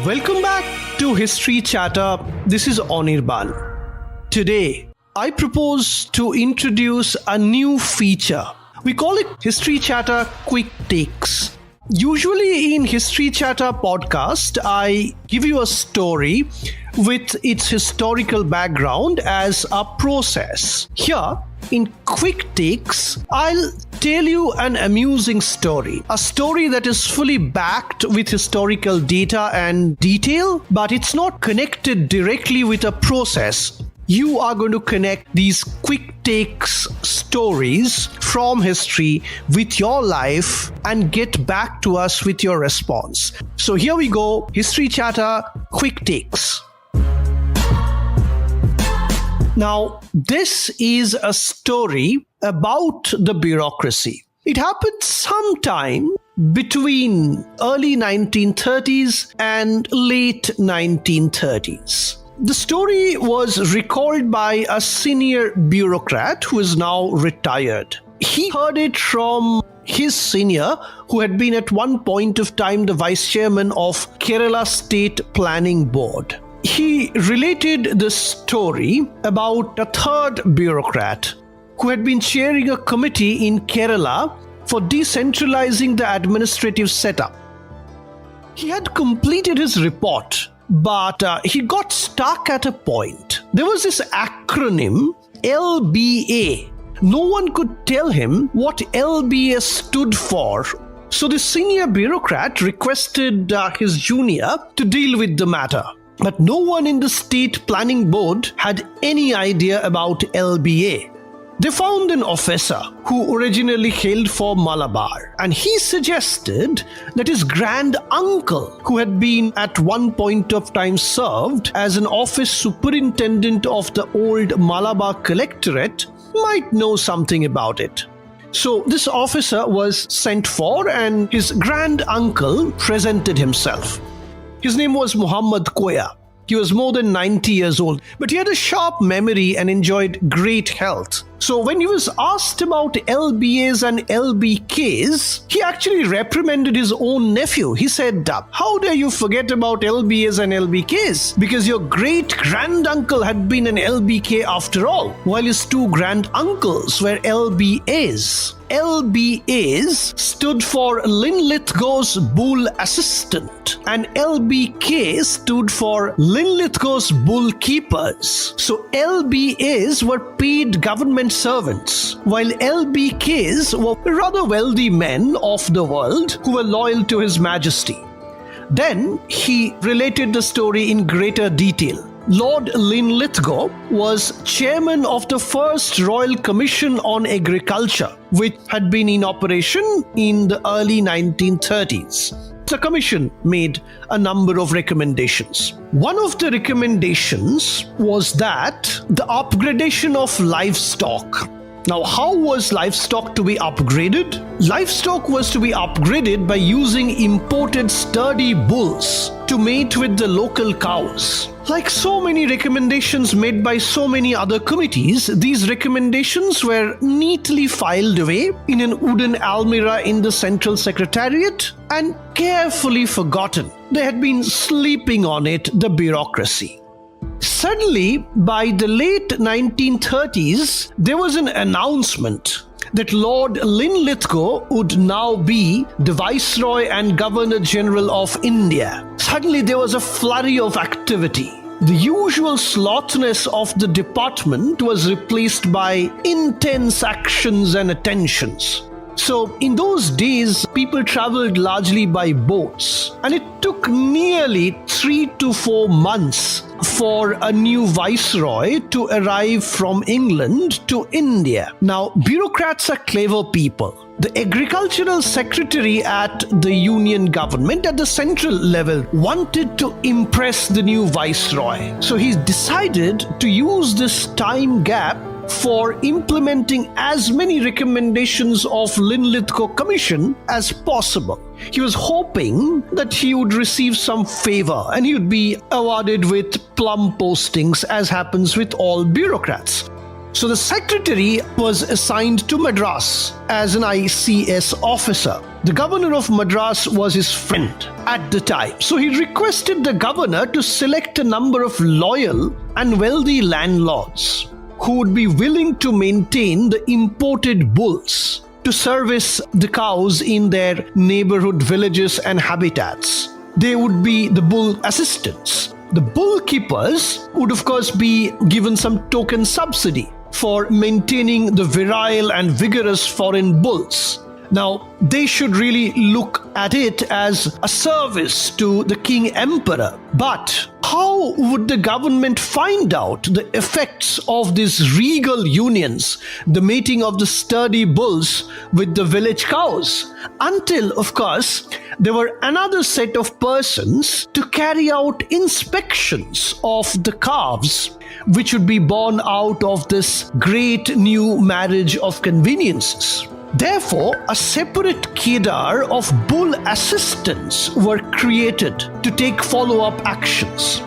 Welcome back to History Chatter. This is Anirban. Today, I propose to introduce a new feature. We call it History Chatter Quicktakes. Usually in History Chatter podcast, I give you a story with its historical background as a process. Here, in Quick Takes, I'll tell you an amusing story. A story that is fully backed with historical data and detail, but it's not connected directly with a process. You are going to connect these quick takes stories from history with your life and get back to us with your response. So here we go, History Chatter Quick Takes. Now, this is a story about the bureaucracy. It happened sometime between early 1930s and late 1930s. The story was recalled by a senior bureaucrat who is now retired. He heard it from his senior, who had been at one point of time the vice chairman of Kerala State Planning Board. He related the story about a third bureaucrat who had been chairing a committee in Kerala for decentralizing the administrative setup. He had completed his report, but he got stuck at a point. There was this acronym LBA. No one could tell him what LBA stood for. So the senior bureaucrat requested his junior to deal with the matter. But no one in the state planning board had any idea about LBA. They found an officer who originally hailed from Malabar, and he suggested that his grand uncle, who had been at one point of time served as an office superintendent of the old Malabar collectorate, might know something about it. So this officer was sent for, and his grand uncle presented himself. His name was Muhammad Koya. He was more than 90 years old, but he had a sharp memory and enjoyed great health. So when he was asked about LBAs and LBKs, he actually reprimanded his own nephew. He said, "How dare you forget about LBAs and LBKs? Because your great-granduncle had been an LBK after all, while his two granduncles were LBAs. LBAs stood for Linlithgow's Bull Assistant, and LBK stood for Linlithgow's Bull Keepers. So LBAs were paid government servants, while LBKs were rather wealthy men of the world who were loyal to His Majesty." Then he related the story in greater detail. Lord Linlithgow was chairman of the first Royal Commission on Agriculture, which had been in operation in the early 1930s. The commission made a number of recommendations. One of the recommendations was that the upgradation of livestock. Now, how was livestock to be upgraded? Livestock was to be upgraded by using imported sturdy bulls to mate with the local cows. Like so many recommendations made by so many other committees, these recommendations were neatly filed away in an wooden almirah in the Central Secretariat and carefully forgotten. They had been sleeping on it, the bureaucracy. Suddenly, by the late 1930s, there was an announcement that Lord Linlithgow would now be the Viceroy and Governor General of India. Suddenly, there was a flurry of activity. The usual slowness of the department was replaced by intense actions and attentions. So in those days, people traveled largely by boats, and it took nearly 3 to 4 months for a new viceroy to arrive from England to India. Now, bureaucrats are clever people. The agricultural secretary at the union government at the central level wanted to impress the new viceroy. So he decided to use this time gap for implementing as many recommendations of Linlithgow Commission as possible. He was hoping that he would receive some favor and he would be awarded with plum postings, as happens with all bureaucrats. So the secretary was assigned to Madras as an ICS officer. The governor of Madras was his friend at the time. So he requested the governor to select a number of loyal and wealthy landlords who would be willing to maintain the imported bulls to service the cows in their neighborhood villages and habitats. They would be the bull assistants. The bull keepers would of course be given some token subsidy for maintaining the virile and vigorous foreign bulls. Now, they should really look at it as a service to the king emperor. But how would the government find out the effects of these regal unions, the mating of the sturdy bulls with the village cows? Until, of course, there were another set of persons to carry out inspections of the calves, which would be born out of this great new marriage of conveniences. Therefore, a separate cadre of bull assistants were created to take follow-up actions.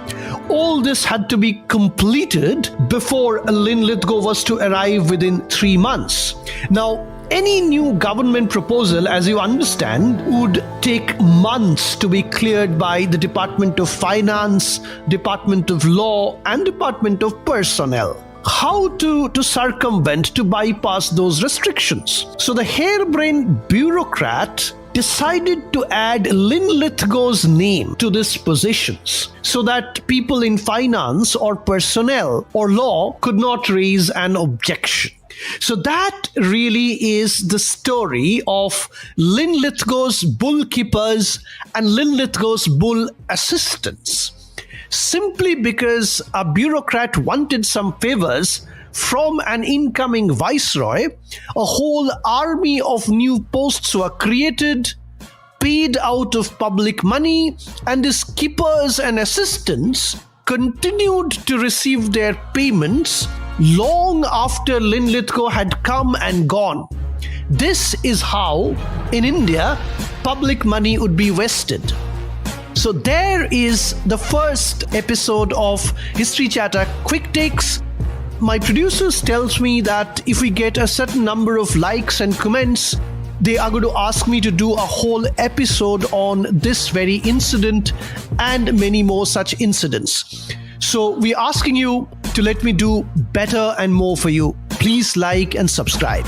All this had to be completed before Linlithgow was to arrive within 3 months. Now, any new government proposal, as you understand, would take months to be cleared by the Department of Finance, Department of Law, and Department of Personnel. How to circumvent, to bypass those restrictions? So the harebrained bureaucrat decided to add Linlithgow's name to these positions so that people in finance or personnel or law could not raise an objection. So that really is the story of Linlithgow's bull keepers and Linlithgow's bull assistants. Simply because a bureaucrat wanted some favors from an incoming viceroy, a whole army of new posts were created, paid out of public money, and these keepers and assistants continued to receive their payments long after Linlithgow had come and gone. This is how, in India, public money would be wasted. So there is the first episode of History Chatter Quicktakes. My producers tells me that if we get a certain number of likes and comments, they are going to ask me to do a whole episode on this very incident and many more such incidents. So we're asking you to let me do better and more for you. Please like and subscribe.